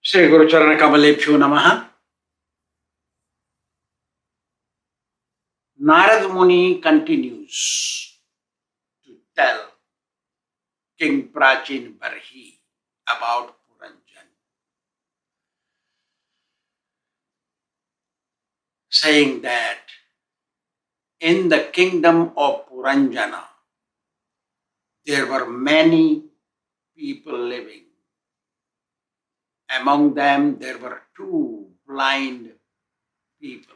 Shri Guru Charana Kamalebhyo Namaha. Narad Muni continues to tell King Prachin Barhi about Puranjan, saying that in the kingdom of Puranjana there were many people living. Among them there were two blind people.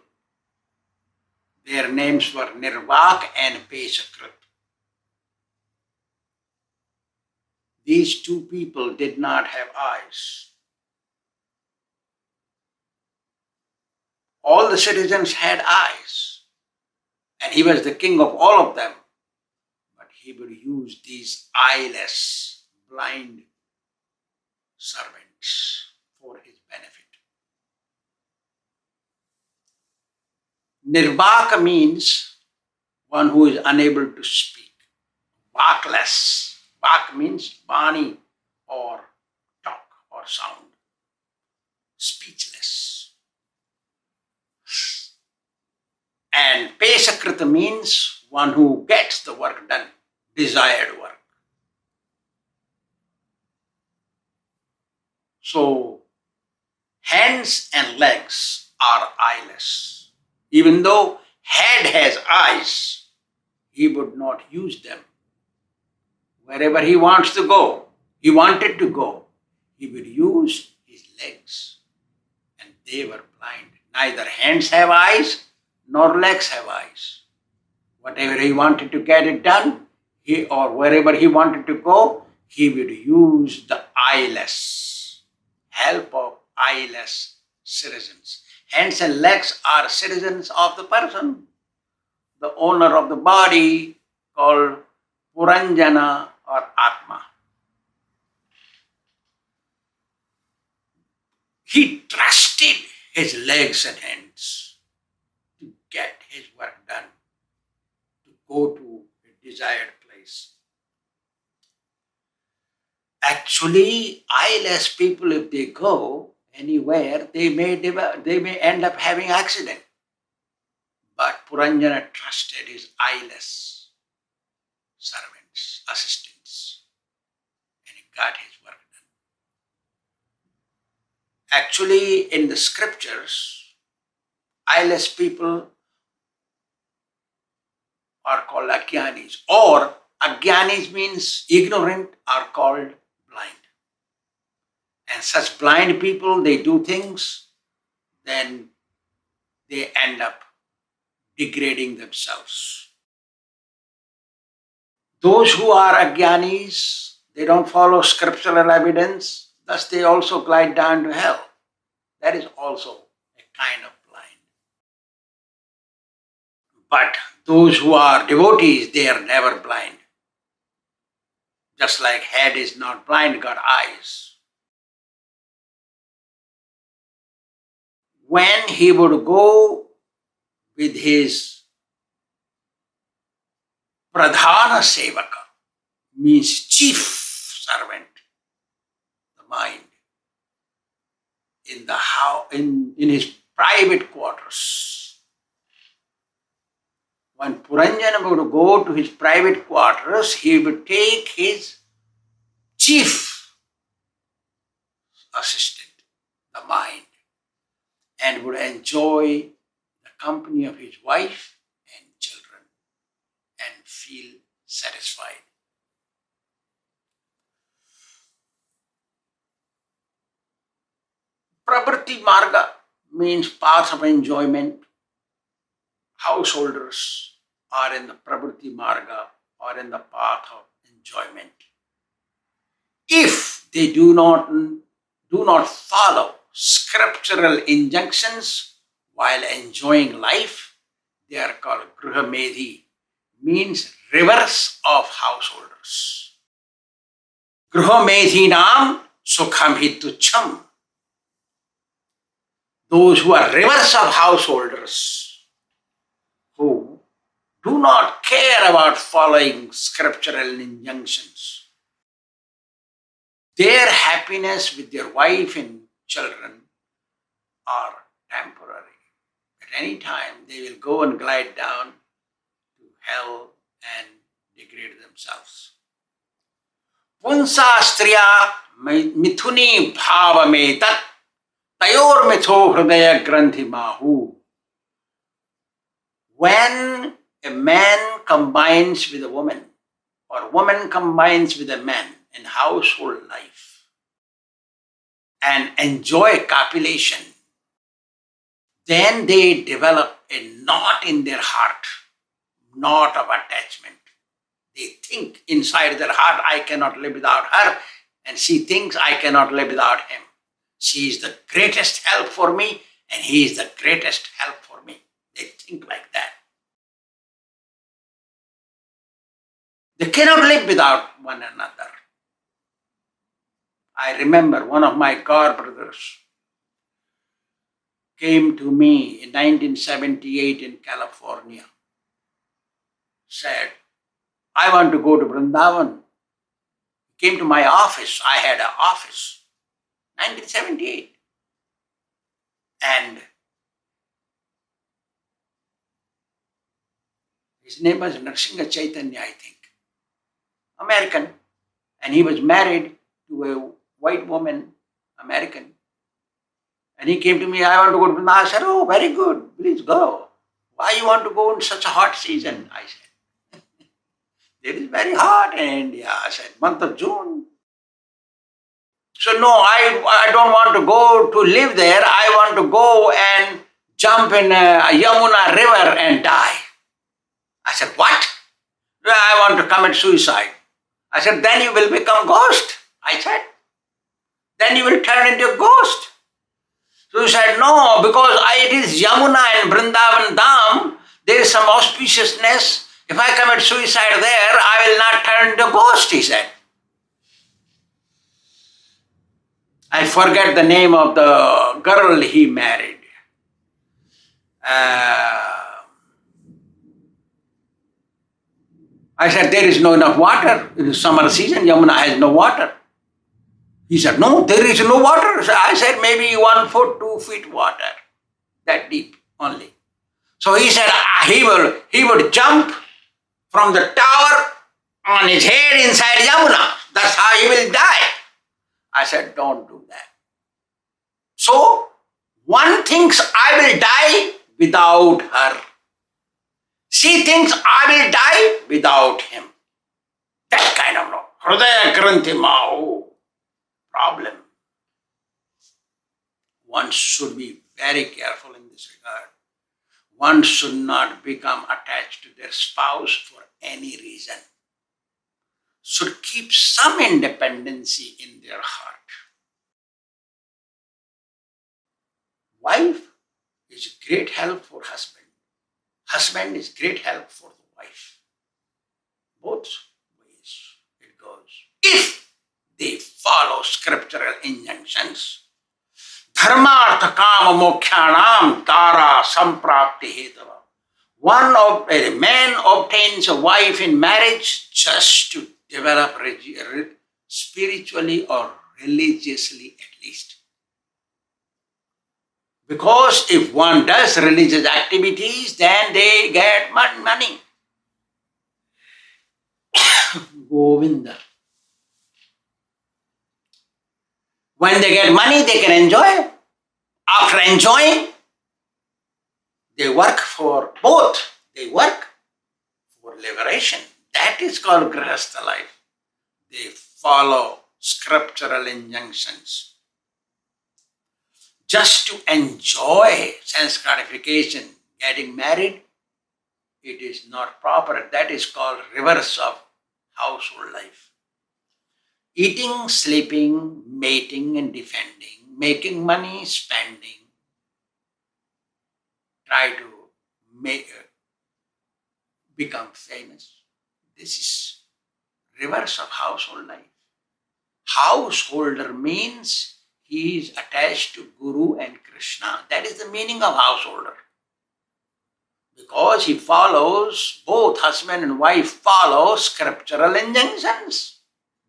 Their names were Nirvak and Pesakrit. These two people did not have eyes. All the citizens had eyes, and he was the king of all of them. But he would use these eyeless, blind servants for his benefit. Nirvaka means one who is unable to speak. Vakless. Vak means bani or talk or sound. Speechless. And Pesakrita means one who gets the work done, desired work. So, hands and legs are eyeless. Even though head has eyes, he would not use them. Wherever he wants to go, he wanted to go, he would use his legs. And they were blind. Neither hands have eyes, nor legs have eyes. Whatever he wanted to get it done, or wherever he wanted to go, he would use the eyeless, help of eyeless citizens. Hands and legs are citizens of the person, the owner of the body, called Puranjana or Atma. He trusted his legs and hands to get his work done, to go to a desired place. Actually, eyeless people, if they go anywhere, they may end up having accident. But Puranjana trusted his eyeless servants, assistants, and he got his work done. Actually, in the scriptures, eyeless people are called Ajnanis, or Ajnanis means ignorant, are called blind. And such blind people, they do things, then they end up degrading themselves. Those who are Ajnanis, they don't follow scriptural evidence, thus they also glide down to hell. That is also a kind of blind. But those who are devotees, they are never blind. Just like head is not blind, got eyes. When he would go with his pradhana sevaka, means chief servant, the mind, in his private quarters. When Puranjana would go to his private quarters, he would take his chief assistant, the mind, and would enjoy the company of his wife and children and feel satisfied. Pravrti Marga means path of enjoyment. Householders are in the Pravrti Marga or in the path of enjoyment. If they do not follow scriptural injunctions while enjoying life, they are called Gruhamedhi, means reverse of householders. Gruhamedhinam sukham hi tuchham. Those who are reverse of householders, who do not care about following scriptural injunctions, their happiness with their wife and children are temporary. At any time, they will go and glide down to hell and degrade themselves. Punsa striya mithuni bhavametat tayor mitho hridaya granthi mahu. When a man combines with a woman, or woman combines with a man in household life and enjoy copulation, then they develop a knot in their heart, knot of attachment. They think inside their heart, I cannot live without her, and she thinks I cannot live without him. She is the greatest help for me, and he is the greatest help for me. They think like that. They cannot live without one another. I remember one of my god brothers came to me in 1978 in California, said, I want to go to Vrindavan. He came to my office. I had an office, 1978. And his name was Nrsimha Chaitanya, I think, American. And he was married to a white woman, American. And he came to me, I want to go to Vrindavan. I said, oh, very good, please go. Why you want to go in such a hot season? I said, it is very hot in India. I said, month of June. So no, I don't want to go to live there. I want to go and jump in a Yamuna river and die. I said, what? I want to commit suicide. I said, then you will become ghost. I said, then you will turn into a ghost. So he said, no, because it is Yamuna and Vrindavan Dham, there is some auspiciousness. If I commit suicide there, I will not turn into a ghost, he said. I forget the name of the girl he married. I said, there is no enough water. It is summer season, Yamuna has no water. He said, no, there is no water. So I said, maybe 1 foot, 2 feet water, that deep only. So he said, he would jump from the tower on his head inside Yamuna. That's how he will die. I said, don't do that. So, one thinks I will die without her. She thinks I will die without him. That kind of law. Hridaya Granthi Mahu. Problem. One should be very careful in this regard. One should not become attached to their spouse for any reason. Should keep some independency in their heart. Wife is great help for husband. Husband is great help for the wife. Both ways it goes. If they follow scriptural injunctions, Dharma artha kama mokshanam tara samprapti hetava. A man obtains a wife in marriage just to develop spiritually or religiously at least. Because if one does religious activities, then they get money. Govinda. When they get money, they can enjoy. After enjoying, they work for both. They work for liberation. That is called Grihastha life. They follow scriptural injunctions. Just to enjoy sense gratification, getting married, it is not proper. That is called reverse of household life. Eating, sleeping, mating and defending, making money, spending, try to become famous. This is reverse of household life. Householder means he is attached to Guru and Kṛṣṇa. That is the meaning of householder. Because he follows, both husband and wife follow scriptural injunctions.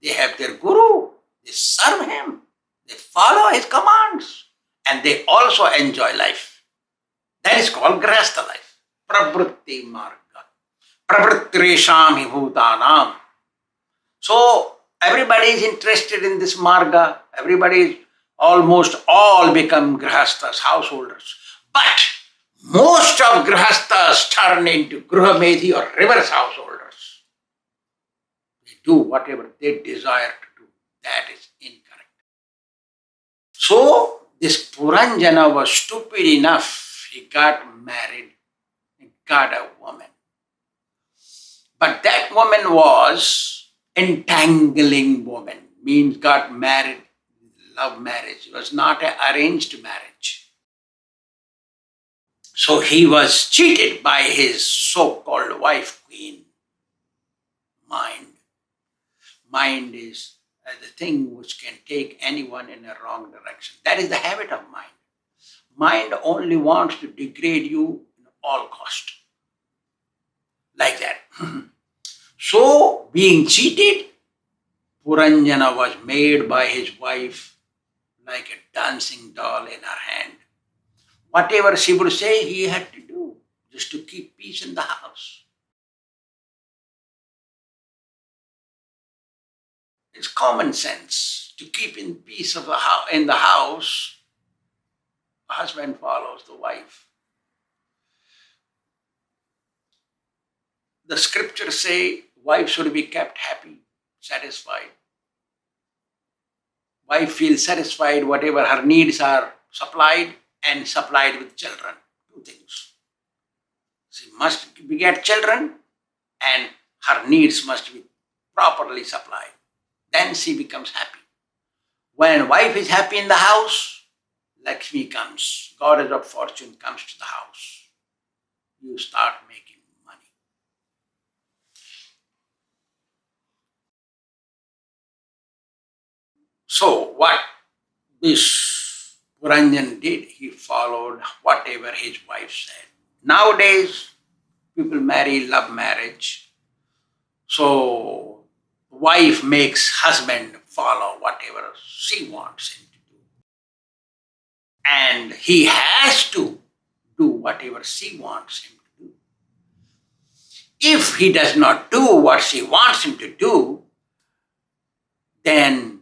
They have their Guru. They serve him. They follow his commands and they also enjoy life. That is called Grihastha life. Pravritti marga. Pravrittiresham hi bhutanam. So everybody is interested in this marga. Everybody is almost all become grihasthas, householders. But most of grihasthas turn into gruhamedhi or reverse householders. They do whatever they desire to do. That is incorrect. So this Puranjana was stupid enough. He got married and got a woman. But that woman was entangling woman, means got married, love marriage. It was not an arranged marriage. So he was cheated by his so-called wife, queen. Mind. Mind is the thing which can take anyone in a wrong direction. That is the habit of mind. Mind only wants to degrade you at all cost. Like that. So, being cheated, Puranjana was made by his wife like a dancing doll in her hand. Whatever she would say, he had to do just to keep peace in the house. It's common sense. To keep in peace in the house, the husband follows the wife. The scriptures say wife should be kept happy, satisfied. Wife feels satisfied whatever her needs are supplied and supplied with children. Two things. She must beget children and her needs must be properly supplied. Then she becomes happy. When wife is happy in the house, Lakshmi comes, goddess of fortune comes to the house. You start making money. So what this Puranjan did, he followed whatever his wife said. Nowadays, people marry love marriage. So wife makes husband follow whatever she wants him to do. And he has to do whatever she wants him to do. If he does not do what she wants him to do, then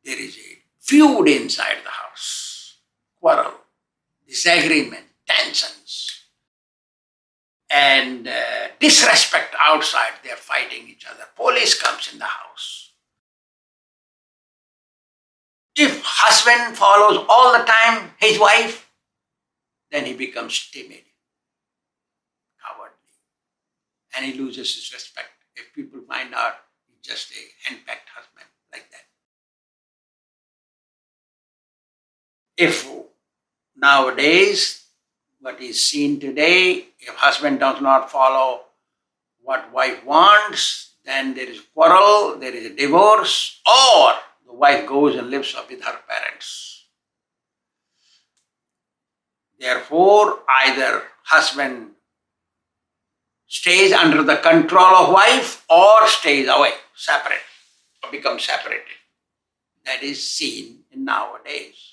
there is a feud inside the house, quarrel, disagreement, tensions, and disrespect outside. They're fighting each other. Police comes in the house. If husband follows all the time his wife, then he becomes timid, cowardly, and he loses his respect. If people find out he's just a henpecked husband, like that. If nowadays, what is seen today, if husband does not follow what wife wants, then there is quarrel, there is a divorce, or the wife goes and lives up with her parents. Therefore, either husband stays under the control of wife or stays away, separate, or becomes separated. That is seen in nowadays.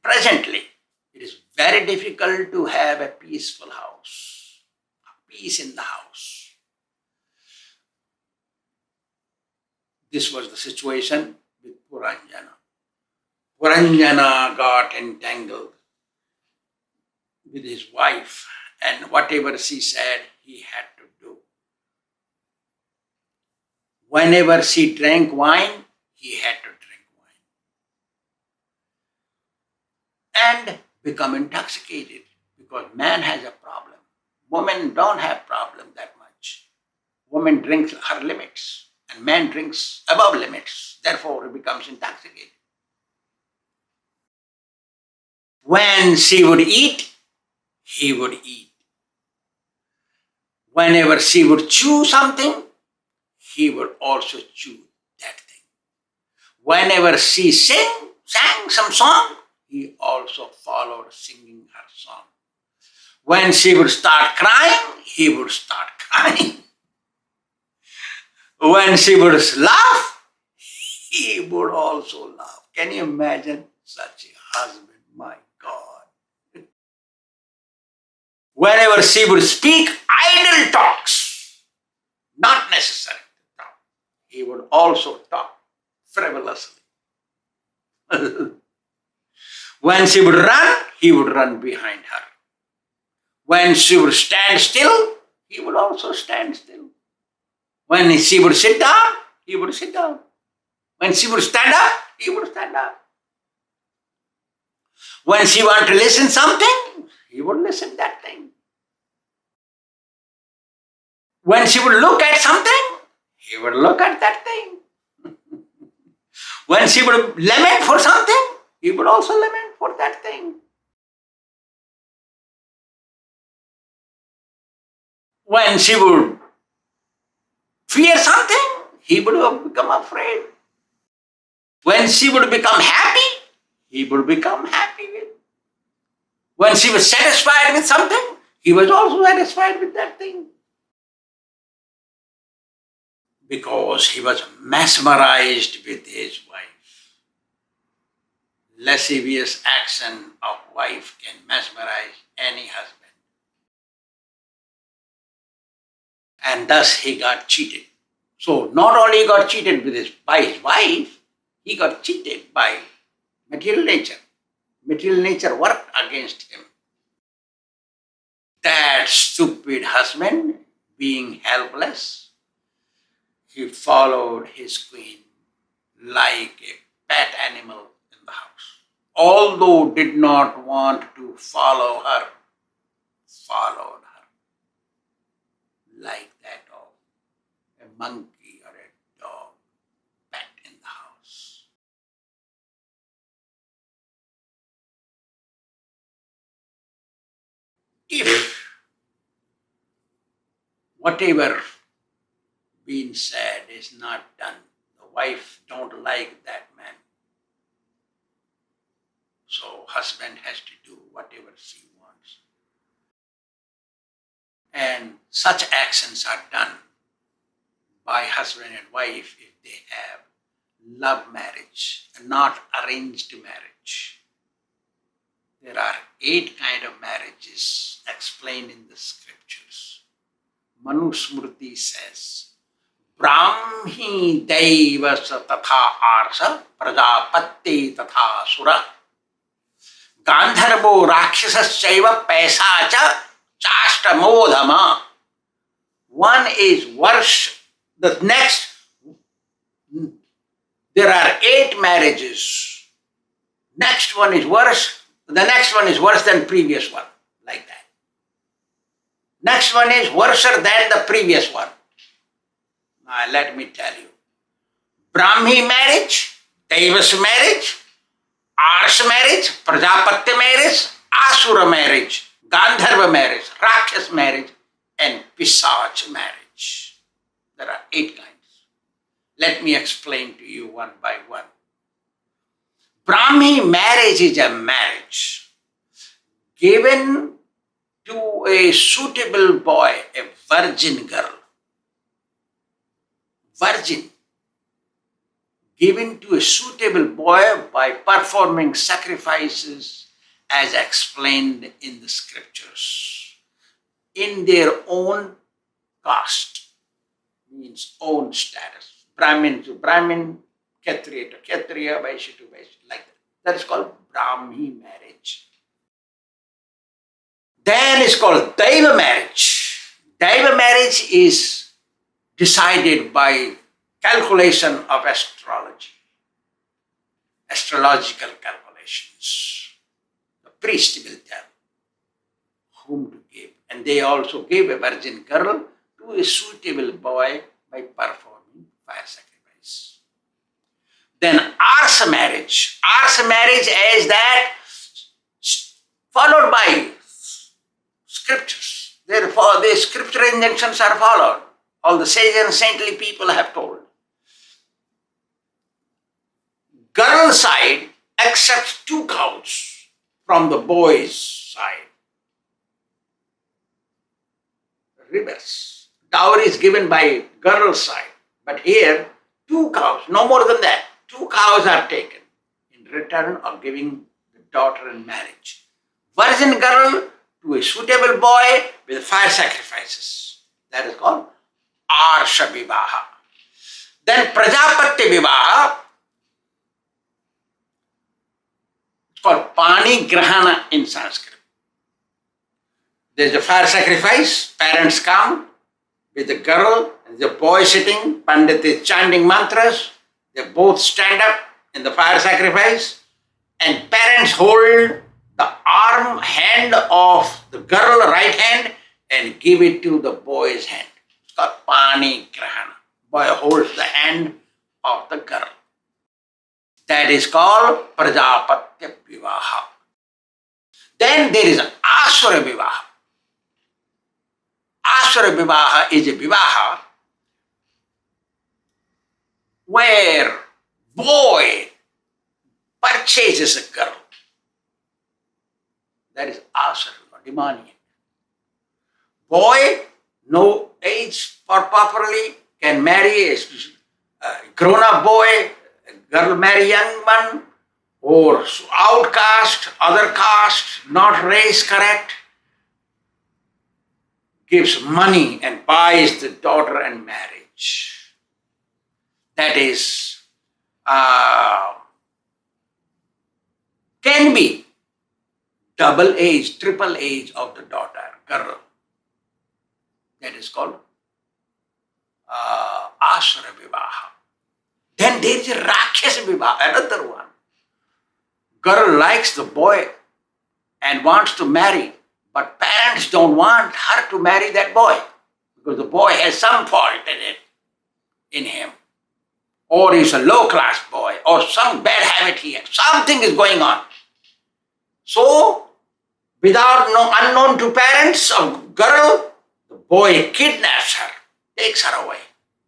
Presently, it is very difficult to have a peaceful house, peace in the house. This was the situation with Puranjana. Puranjana got entangled with his wife, and whatever she said, he had to do. Whenever she drank wine, he had to drink wine. And become intoxicated, because man has a problem. Women don't have problem that much. Woman drinks her limits, and man drinks above limits. Therefore, he becomes intoxicated. When she would eat, he would eat. Whenever she would chew something, he would also chew that thing. Whenever she sang some song, he also followed singing her song. When she would start crying, he would start crying. When she would laugh, he would also laugh. Can you imagine such a husband? My God. Whenever she would speak idle talks, not necessary to talk, he would also talk frivolously. When she would run, he would run behind her. When she would stand still, he would also stand still. When she would sit down, he would sit down. When she would stand up, he would stand up. When she wanted to listen something, he would listen that thing. When she would look at something, he would look at that thing. When she would lament for something, he would also lament for that thing. When she would fear something, he would become afraid. When she would become happy, he would become happy with. When she was satisfied with something, he was also satisfied with that thing. Because he was mesmerized with his wife. Lascivious action of wife can mesmerize any husband. And thus he got cheated. So not only he got cheated by his wife, he got cheated by material nature. Material nature worked against him. That stupid husband, being helpless, he followed his queen like a pet animal in the house. Although did not want to follow her, followed her like that of a monkey or a dog, pet in the house. If whatever being said is not done, the wife don't like that man. So husband has to do whatever she wants. And such actions are done by husband and wife if they have love marriage and not arranged marriage. There are 8 kinds of marriages explained in the scriptures. Manusmriti says, Brahmi Devasa Tatha Arsa Prajapatti Tatha Sura Gandharvo Rakshasasaiva Paisacha Chashtamodhama. One is worse, the next, there are 8 marriages. Next one is worse, the next one is worse than previous one, like that. Next one is worse than the previous one. Now let me tell you. Brahmi marriage, Devas marriage, Arsa marriage, Prajapati marriage, Asura marriage, Gandharva marriage, Rakshas marriage, and Pisach marriage. There are 8 kinds. Let me explain to you one by one. Brahmi marriage is a marriage given to a suitable boy, a virgin girl. Virgin. Given to a suitable boy by performing sacrifices as explained in the scriptures. In their own caste, means own status. Brahmin to Brahmin, Kshatriya to Kshatriya, Vaishya to Vaishya, like that. That is called Brahmi marriage. Then it's called Daiva marriage. Daiva marriage is decided by calculation of astrology, astrological calculations. The priest will tell whom to give. And they also gave a virgin girl to a suitable boy by performing fire sacrifice. Then Arsa marriage. Arsa marriage is that followed by scriptures. Therefore, the scripture injunctions are followed. All the sage and saintly people have told. Girl side accepts 2 cows from the boy's side. Reverse. Dowry is given by girl side, But here, 2 cows, no more than that, 2 cows are taken in return of giving the daughter in marriage. Virgin girl to a suitable boy with fire sacrifices. That is called Arsha Vivaha. Then Prajapati Vivaha, it's called Pani Grahana in Sanskrit. There is a fire sacrifice, parents come with the girl and the boy sitting, Pandit is chanting mantras, they both stand up in the fire sacrifice, and parents hold the hand of the girl, right hand, and give it to the boy's hand. It's called Pani Grahana. Boy holds the hand of the girl. That is called Prajapatya Vivaha. Then there is Asura Vivaha. Asura Vivaha is a Vivaha where boy purchases a girl. That is Asura, demonic. Boy, no age for properly, can marry a grown-up boy, a girl marry young one, or outcast, other caste, not race correct, gives money and buys the daughter in marriage. That is, can be double age, triple age of the daughter, girl. That is called Asura Vivaha. Then there is a Rakshasa Vivaha, another one. Girl likes the boy and wants to marry, but parents don't want her to marry that boy because the boy has some fault in him. Or he's a low-class boy, or some bad habit he has. Something is going on. So, unknown to parents of girl, the boy kidnaps her, takes her away,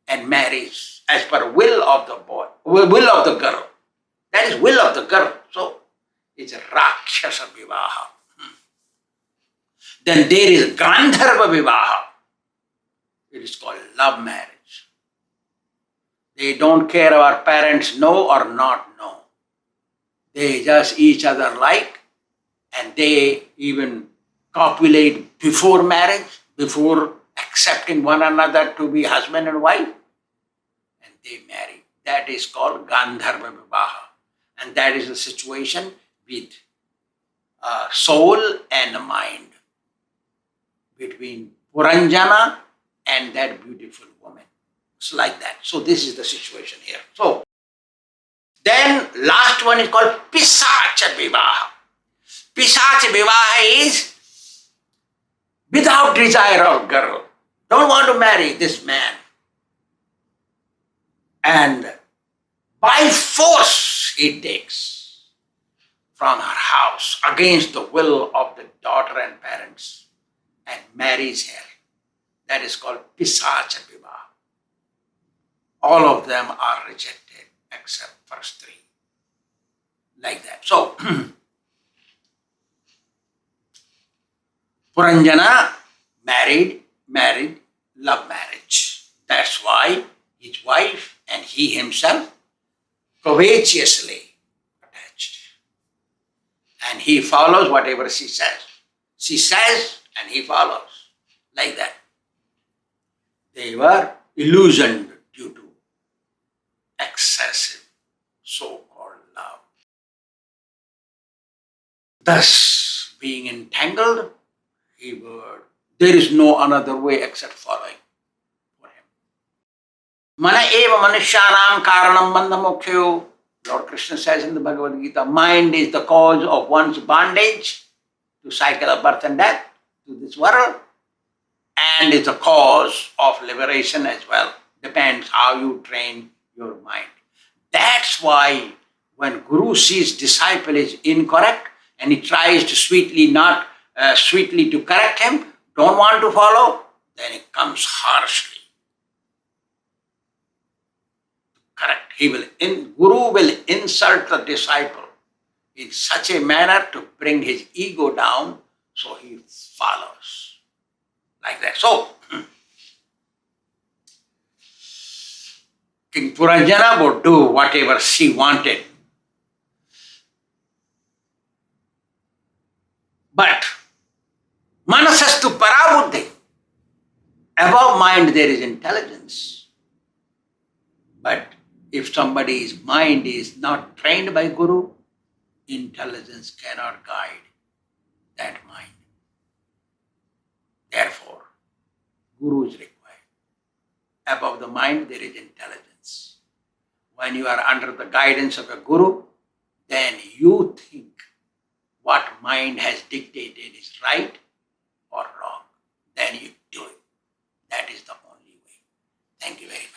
and marries as per will of the boy, will of the girl. That is will of the girl. So, it's a Rakshasa Vivaha. Then there is Gandharva Vivaha. It is called love marriage. They don't care our parents know or not know. They just each other like, and they even copulate before marriage, before accepting one another to be husband and wife, and they marry. That is called Gandharva Vivaha. And that is the situation with soul and mind, between Puranjana and that beautiful woman. It's like that. So this is the situation here. So then last one is called Pisacha Vivaha. Pisacha Vivaha is without desire of girl. Don't want to marry this man. And by force he takes from her house against the will of the daughter and parents and marries her. That is called Pisacha Vivaha. All of them are rejected except first 3. Like that. So, Puranjana married, love marriage. That's why his wife and he himself covetously attached. And he follows whatever she says. She says and he follows. Like that. They were illusioned due to excessive so-called love. Thus, being entangled, there is no another way except following for him. Mana eva manushyanam karanam bandha mokshayo. Lord Kṛṣṇa says in the Bhagavad Gita, mind is the cause of one's bondage to cycle of birth and death to this world, and is the cause of liberation as well. Depends how you train your mind. That's why when Guru sees disciple is incorrect and he tries to sweetly to correct him, don't want to follow, then it comes harshly. Correct. Guru will insult the disciple in such a manner to bring his ego down, so he follows. Like that. So, King Puranjana would do whatever she wanted. But manasastu parabuddhi. Above mind there is intelligence. But if somebody's mind is not trained by Guru, intelligence cannot guide that mind. Therefore, Guru is required. Above the mind there is intelligence. When you are under the guidance of a Guru, then you think what mind has dictated is right or wrong. Then you do it. That is the only way. Thank you very much.